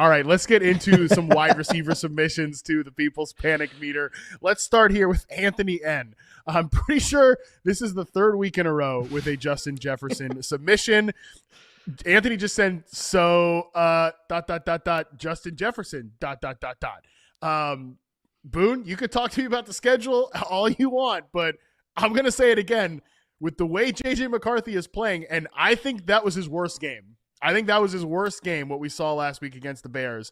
All right, let's get into some wide receiver submissions to the People's Panic Meter. Let's start here with Anthony N. I'm pretty sure this is the third week in a row with a Justin Jefferson submission. Anthony just sent, Justin Jefferson, Boone, you could talk to me about the schedule all you want, but I'm going to say it again. With the way J.J. McCarthy is playing, and I think that was his worst game. What we saw last week against the Bears.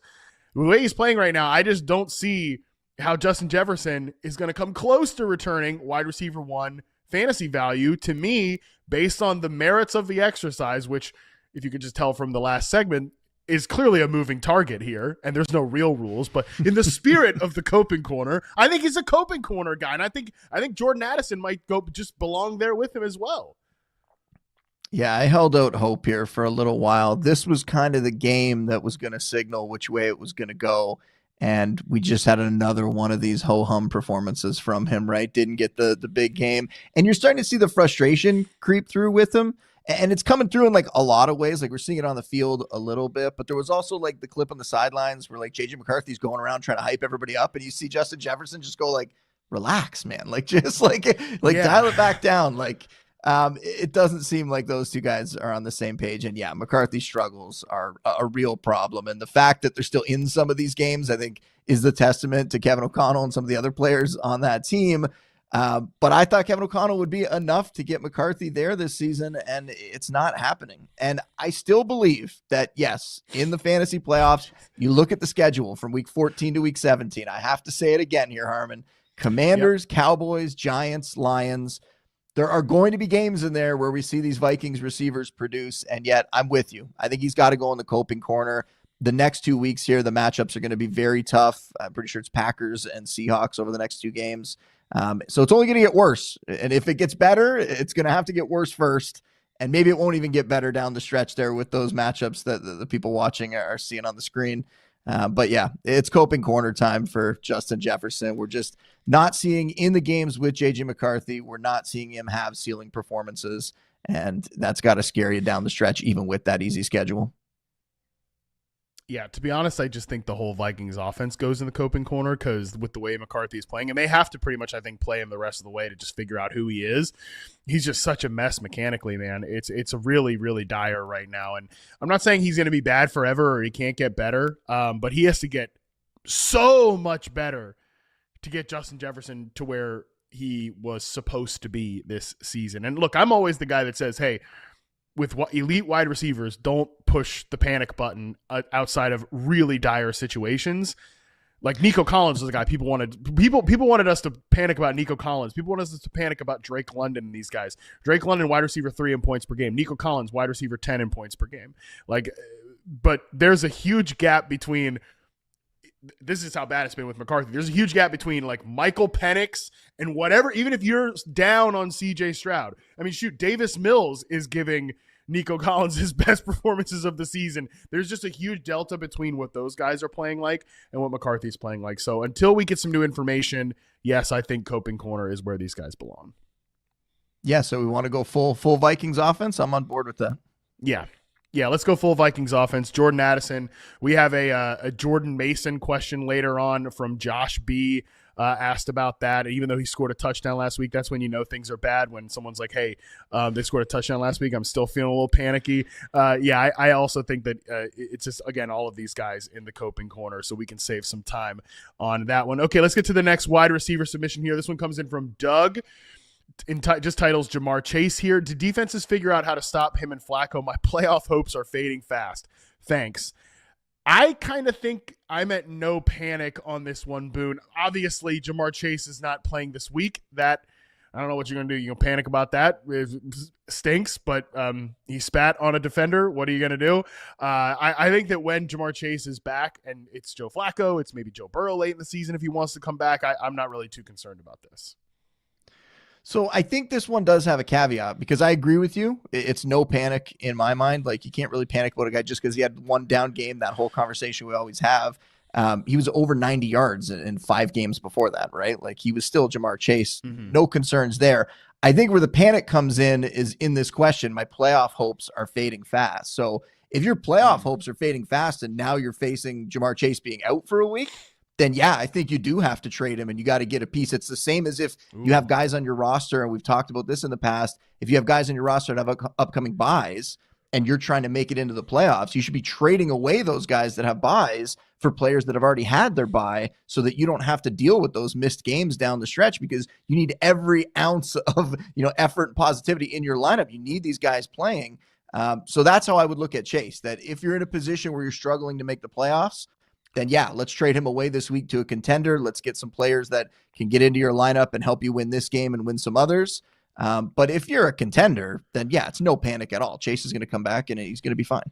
The way he's playing right now, I just don't see how Justin Jefferson is going to come close to returning wide receiver 1 fantasy value to me based on the merits of the exercise, which, if you could just tell from the last segment, is clearly a moving target here, and there's no real rules. But in the spirit of the Coping Corner, I think he's a Coping Corner guy, and I think Jordan Addison might just belong there with him as well. Yeah, I held out hope here for a little while. This was kind of the game that was going to signal which way it was going to go. And we just had another one of these ho-hum performances from him, right? Didn't get the big game. And you're starting to see the frustration creep through with him. And it's coming through in like a lot of ways. Like we're seeing it on the field a little bit, but there was also like the clip on the sidelines where like J.J. McCarthy's going around trying to hype everybody up. And you see Justin Jefferson just go like, relax, man. Like just like dial it back down. Like, it doesn't seem like those two guys are on the same page. And yeah, McCarthy's struggles are a real problem. And the fact that they're still in some of these games, I think, is the testament to Kevin O'Connell and some of the other players on that team. But I thought Kevin O'Connell would be enough to get McCarthy there this season, and it's not happening. And I still believe that, yes, in the fantasy playoffs, you look at the schedule from week 14 to week 17. I have to say it again here, Harmon. Commanders, Cowboys, Giants, Lions. There are going to be games in there where we see these Vikings receivers produce, and yet I'm with you. I think he's got to go in the Coping Corner. The next 2 weeks here, the matchups are going to be very tough. I'm pretty sure it's Packers and Seahawks over the next 2 games. So it's only going to get worse. And if it gets better, it's going to have to get worse first. And maybe it won't even get better down the stretch there with those matchups that the people watching are seeing on the screen. But yeah, it's Coping Corner time for Justin Jefferson. We're just not seeing in the games with J.J. McCarthy. We're not seeing him have ceiling performances. And that's got to scare you down the stretch, even with that easy schedule. Yeah, to be honest, I just think the whole Vikings offense goes in the Coping Corner because with the way McCarthy is playing, and they have to pretty much, I think, play him the rest of the way to just figure out who he is. He's just such a mess mechanically, man. It's a really, really dire right now. And I'm not saying he's going to be bad forever or he can't get better, but he has to get so much better to get Justin Jefferson to where he was supposed to be this season. And look, I'm always the guy that says, hey, with elite wide receivers, don't push the panic button outside of really dire situations. Like Nico Collins was a guy people wanted us to panic about. Nico Collins. People wanted us to panic about Drake London and these guys. Drake London, wide receiver 3 in points per game. Nico Collins, wide receiver 10 in points per game. Like, but there's a huge gap between. This is how bad it's been with McCarthy. There's a huge gap between like Michael Penix and whatever, even if you're down on CJ Stroud. I mean, shoot, Davis Mills is giving Nico Collins his best performances of the season. There's just a huge delta between what those guys are playing like and what McCarthy's playing like. So until we get some new information, yes, I think Coping Corner is where these guys belong. Yeah, so we want to go full Vikings offense. I'm on board with that. Yeah, let's go full Vikings offense. Jordan Addison. We have a Jordan Mason question later on from Josh B. Asked about that. Even though he scored a touchdown last week, that's when you know things are bad. When someone's like, hey, they scored a touchdown last week, I'm still feeling a little panicky. I also think that it's just, again, all of these guys in the Coping Corner, so we can save some time on that one. Okay, let's get to the next wide receiver submission here. This one comes in from Doug. Just titles Jamar Chase here. Do defenses figure out how to stop him and Flacco? My playoff hopes are fading fast. Thanks. I kind of think I'm at no panic on this one, Boone. Obviously, Jamar Chase is not playing this week. That, I don't know what you're going to do. You're going to panic about that. It stinks, but he spat on a defender. What are you going to do? I think that when Jamar Chase is back and it's Joe Flacco, it's maybe Joe Burrow late in the season if he wants to come back, I'm not really too concerned about this. So I think this one does have a caveat because I agree with you. It's no panic in my mind. Like you can't really panic about a guy just because he had one down game, that whole conversation we always have. He was over 90 yards in 5 games before that, right? Like he was still Jamar Chase. Mm-hmm. No concerns there. I think where the panic comes in is in this question. My playoff hopes are fading fast. So If your playoff hopes are fading fast and now you're facing Jamar Chase being out for a week, then yeah, I think you do have to trade him and you got to get a piece. It's the same as if you have guys on your roster, and we've talked about this in the past. If you have guys on your roster that have upcoming buys and you're trying to make it into the playoffs, you should be trading away those guys that have buys for players that have already had their bye, so that you don't have to deal with those missed games down the stretch, because you need every ounce of effort and positivity in your lineup. You need these guys playing. So that's how I would look at Chase, that if you're in a position where you're struggling to make the playoffs, then yeah, let's trade him away this week to a contender. Let's get some players that can get into your lineup and help you win this game and win some others. But if you're a contender, then yeah, it's no panic at all. Chase is going to come back and he's going to be fine.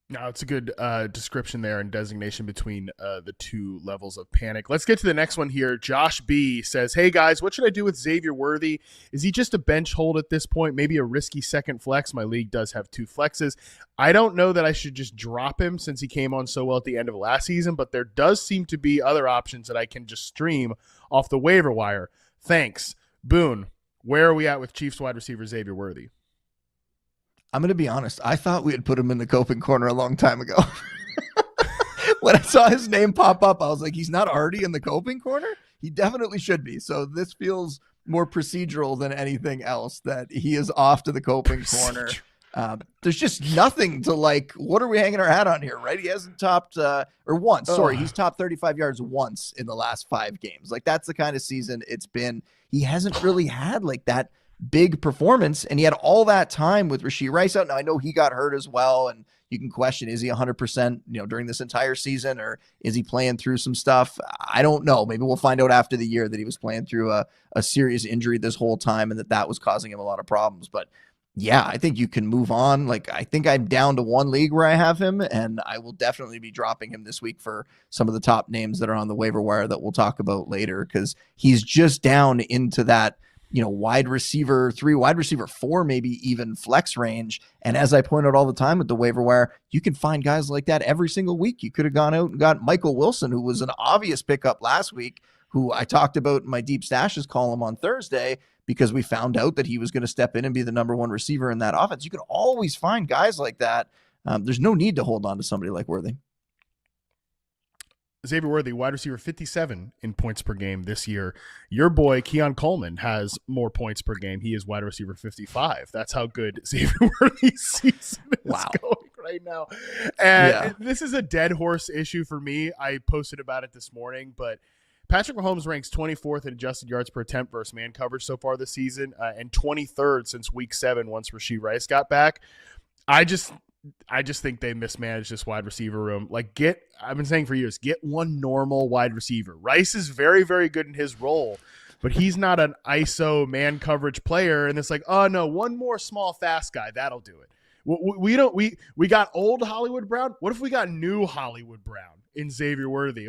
No, it's a good description there and designation between the two levels of panic. Let's get to the next one here. Josh B says, hey guys, what should I do with Xavier Worthy? Is he just a bench hold at this point? Maybe a risky second flex. My league does have 2 flexes. I don't know that I should just drop him since he came on so well at the end of last season, but there does seem to be other options that I can just stream off the waiver wire. Thanks. Boone, where are we at with Chiefs wide receiver Xavier Worthy? I'm going to be honest. I thought we had put him in the coping corner a long time ago. When I saw his name pop up, I was like, he's not already in the coping corner? He definitely should be. So this feels more procedural than anything else, that he is off to the coping corner. There's just nothing to like, what are we hanging our hat on here, right? He hasn't topped, he's topped 35 yards once in the last 5 games. Like, that's the kind of season it's been. He hasn't really had like that big performance, and he had all that time with Rashee Rice out. Now, I know he got hurt as well, and you can question, is he 100% during this entire season, or is he playing through some stuff? I don't know. Maybe we'll find out after the year that he was playing through a serious injury this whole time, and that was causing him a lot of problems. But yeah, I think you can move on. Like, I think I'm down to 1 league where I have him, and I will definitely be dropping him this week for some of the top names that are on the waiver wire that we'll talk about later, because he's just down into that wide receiver 3, wide receiver 4, maybe even flex range. And as I point out all the time with the waiver wire, you can find guys like that every single week. You could have gone out and got Michael Wilson, who was an obvious pickup last week, who I talked about in my deep stashes column on Thursday, because we found out that he was going to step in and be the number 1 receiver in that offense. You can always find guys like that. There's no need to hold on to somebody like Worthy. Xavier Worthy, wide receiver 57 in points per game this year. Your boy, Keon Coleman, has more points per game. He is wide receiver 55. That's how good Xavier Worthy's season is going right now. And this is a dead horse issue for me. I posted about it this morning, but Patrick Mahomes ranks 24th in adjusted yards per attempt versus man coverage so far this season, and 23rd since week 7 once Rashee Rice got back. I just think they mismanaged this wide receiver room. Like, I've been saying for years, get one normal wide receiver. Rice is very, very good in his role, but he's not an ISO man coverage player. And it's like, oh no, one more small, fast guy. That'll do it. We got old Hollywood Brown. What if we got new Hollywood Brown in Xavier Worthy?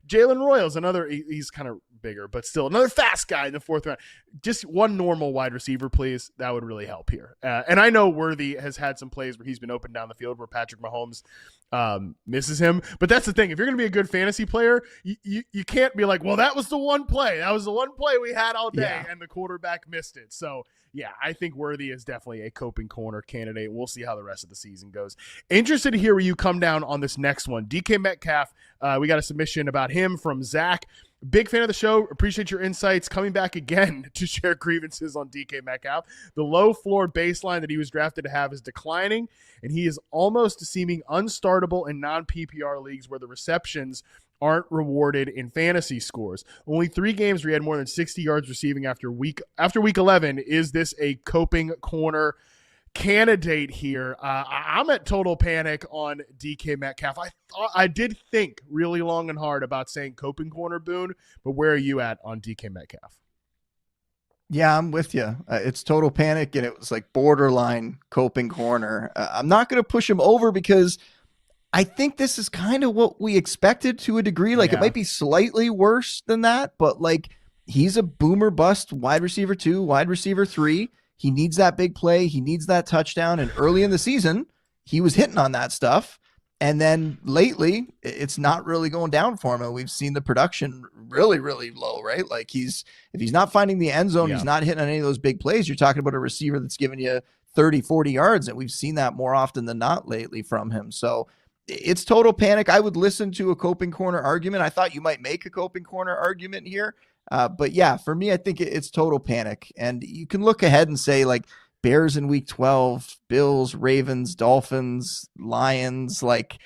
Jalen Royals, another, he's kind of bigger, but still another fast guy in the 4th round. Just one normal wide receiver, please. That would really help here. And I know Worthy has had some plays where he's been open down the field where Patrick Mahomes misses him. But that's the thing. If you're going to be a good fantasy player, you can't be like, well, that was the one play. That was the one play we had all day, and the quarterback missed it. So, yeah, I think Worthy is definitely a coping corner candidate. We'll see how the rest of the season goes. Interested to hear where you come down on this next one. DK Metcalf, we got a submission about him from Zach. Big fan of the show. Appreciate your insights. Coming back again to share grievances on DK Metcalf. The low floor baseline that he was drafted to have is declining, and he is almost seeming unstartable in non-PPR leagues where the receptions aren't rewarded in fantasy scores. Only 3 games where he had more than 60 yards receiving after week 11. Is this a coping corner candidate here? I'm at total panic on DK Metcalf. I did think really long and hard about saying coping corner, Boone, but where are you at on DK Metcalf? Yeah, I'm with you. It's total panic, and it was like borderline coping corner. I'm not going to push him over because I think this is kind of what we expected to a degree. Like, it might be slightly worse than that, but like, he's a boomer bust wide receiver 2, wide receiver 3. He needs that big play. He needs that touchdown. And early in the season, he was hitting on that stuff. And then lately, it's not really going down for him. We've seen the production really, really low, right? Like, if he's not finding the end zone, he's not hitting on any of those big plays. You're talking about a receiver that's giving you 30, 40 yards. And we've seen that more often than not lately from him. So it's total panic. I would listen to a coping corner argument. I thought you might make a coping corner argument here. But yeah, for me, I think it's total panic. And you can look ahead and say, like, Bears in week 12, Bills, Ravens, Dolphins, Lions, like,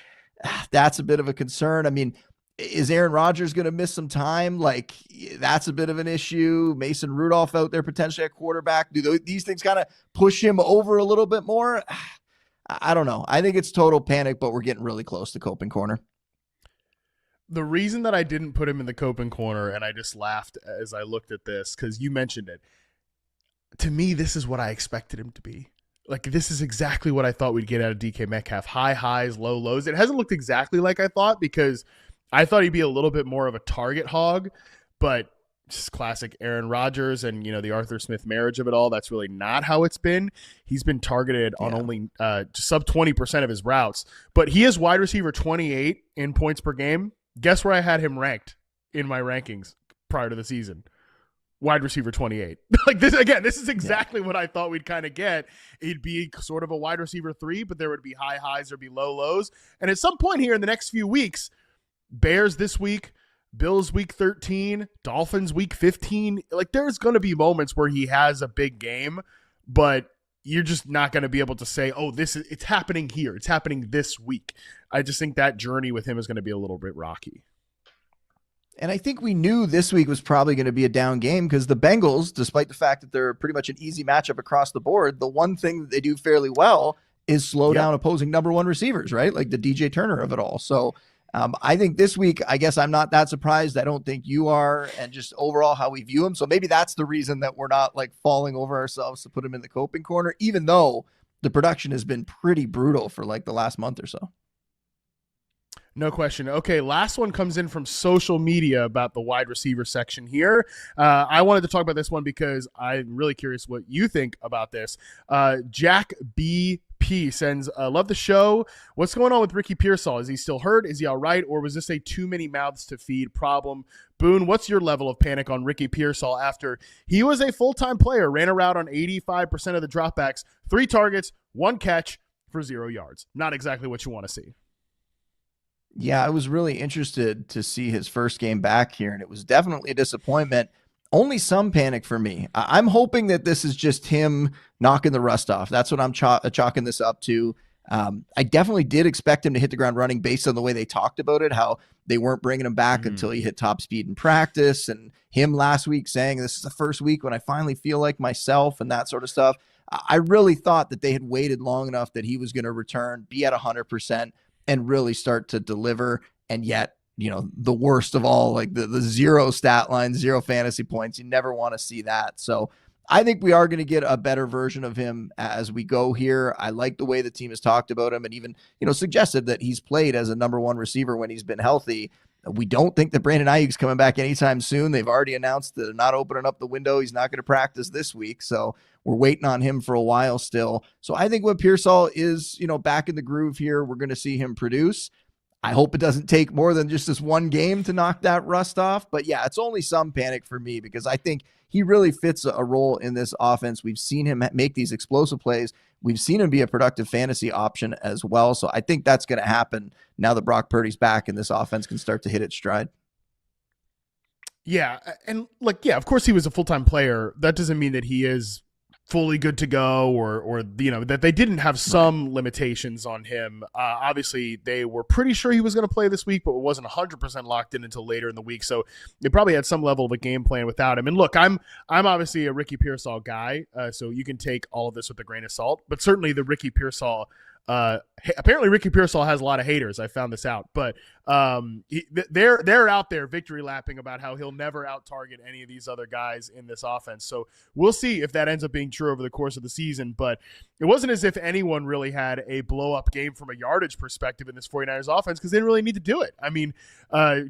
that's a bit of a concern. I mean, is Aaron Rodgers going to miss some time? Like, that's a bit of an issue. Mason Rudolph out there potentially at quarterback. Do these things kind of push him over a little bit more? I don't know. I think it's total panic, but we're getting really close to coping corner. The reason that I didn't put him in the coping corner, and I just laughed as I looked at this, because you mentioned it. To me, this is what I expected him to be. Like, this is exactly what I thought we'd get out of DK Metcalf. High highs, low lows. It hasn't looked exactly like I thought, because I thought he'd be a little bit more of a target hog, but just classic Aaron Rodgers and, the Arthur Smith marriage of it all. That's really not how it's been. He's been targeted on only sub 20% of his routes, but he is wide receiver 28 in points per game. Guess where I had him ranked in my rankings prior to the season? Wide receiver 28. Like, this, again, this is exactly what I thought we'd kind of get. It'd be sort of a wide receiver 3, but there would be high highs, there'd be low lows. And at some point here in the next few weeks, Bears this week, Bills week 13, Dolphins week 15, like, there's going to be moments where he has a big game, but you're just not going to be able to say, oh, it's happening here. It's happening this week. I just think that journey with him is going to be a little bit rocky. And I think we knew this week was probably going to be a down game because the Bengals, despite the fact that they're pretty much an easy matchup across the board, the one thing that they do fairly well is slow down opposing number one receivers, right? Like the DJ Turner of it all. So I think this week, I guess I'm not that surprised. I don't think you are, and just overall how we view him. So maybe that's the reason that we're not like falling over ourselves to put him in the coping corner, even though the production has been pretty brutal for like the last month or so. No question. Okay, last one comes in from social media about the wide receiver section here. I wanted to talk about this one because I'm really curious what you think about this. Jack BP sends, love the show. What's going on with Ricky Pearsall? Is he still hurt? Is he all right? Or was this a too many mouths to feed problem? Boone, what's your level of panic on Ricky Pearsall after he was a full-time player, ran a route on 85% of the dropbacks, 3 targets, 1 catch for 0 yards? Not exactly what you want to see. Yeah, I was really interested to see his first game back here, and it was definitely a disappointment. Only some panic for me. I'm hoping that this is just him knocking the rust off. That's what I'm chalking this up to. I definitely did expect him to hit the ground running based on the way they talked about it, how they weren't bringing him back until he hit top speed in practice, and him last week saying this is the first week when I finally feel like myself and that sort of stuff. I really thought that they had waited long enough that he was going to return, be at 100%, and really start to deliver. And yet, the worst of all, like the 0 stat line, 0 fantasy points, you never want to see that. So I think we are going to get a better version of him as we go here. I like the way the team has talked about him and even, suggested that he's played as a number 1 receiver when he's been healthy. We don't think that Brandon Ayuk's coming back anytime soon. They've already announced that they're not opening up the window. He's not going to practice this week. So we're waiting on him for a while still. So I think when Pearsall is, back in the groove here, we're going to see him produce. I hope it doesn't take more than just this one game to knock that rust off. But yeah, it's only some panic for me because I think he really fits a role in this offense. We've seen him make these explosive plays. We've seen him be a productive fantasy option as well. So I think that's going to happen now that Brock Purdy's back and this offense can start to hit its stride. Yeah. And of course he was a full-time player. That doesn't mean that he is fully good to go or that they didn't have some limitations on him. Obviously they were pretty sure he was going to play this week, but it wasn't 100% locked in until later in the week. So they probably had some level of a game plan without him. And look, I'm obviously a Ricky Pearsall guy. So you can take all of this with a grain of salt, but certainly the Ricky Pearsall, apparently Ricky Pearsall has a lot of haters. I found this out, but they're out there victory lapping about how he'll never out target any of these other guys in this offense. So we'll see if that ends up being true over the course of the season, but it wasn't as if anyone really had a blow up game from a yardage perspective in this 49ers offense because they didn't really need to do it. I mean,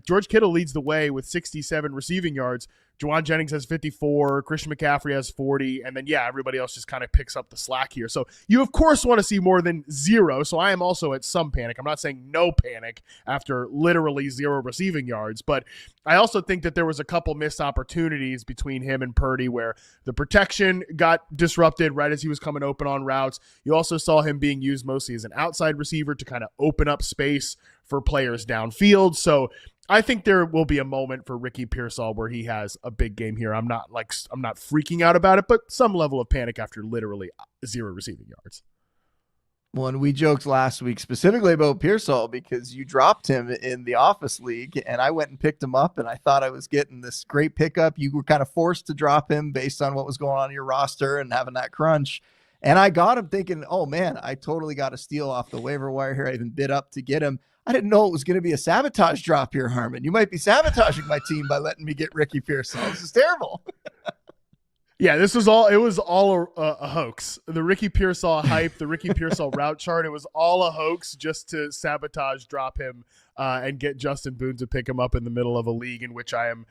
George Kittle leads the way with 67 receiving yards. Juwan Jennings has 54, Christian McCaffrey has 40, and then, everybody else just kind of picks up the slack here. So you, of course, want to see more than 0, so I am also at some panic. I'm not saying no panic after literally 0 receiving yards. But I also think that there was a couple missed opportunities between him and Purdy where the protection got disrupted right as he was coming open on routes. You also saw him being used mostly as an outside receiver to kind of open up space for players downfield. So I think there will be a moment for Ricky Pearsall where he has a big game here. I'm not freaking out about it, but some level of panic after literally 0 receiving yards. Well, and we joked last week specifically about Pearsall because you dropped him in the office league, and I went and picked him up, and I thought I was getting this great pickup. You were kind of forced to drop him based on what was going on in your roster and having that crunch. And I got him thinking, oh man, I totally got a steal off the waiver wire here. I even bid up to get him. I didn't know it was going to be a sabotage drop here, Harmon. You might be sabotaging my team by letting me get Ricky Pearsall. This is terrible. Yeah, it was all a hoax. The Ricky Pearsall hype, the Ricky Pearsall route chart, it was all a hoax just to sabotage drop him and get Justin Boone to pick him up in the middle of a league in which I am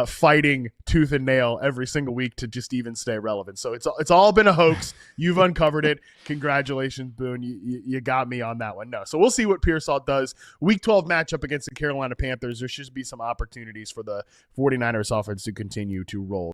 fighting tooth and nail every single week to just even stay relevant. So it's all been a hoax. You've uncovered it. Congratulations, Boone. You got me on that one. No. So we'll see what Pearsall does. Week 12 matchup against the Carolina Panthers. There should be some opportunities for the 49ers offense to continue to roll.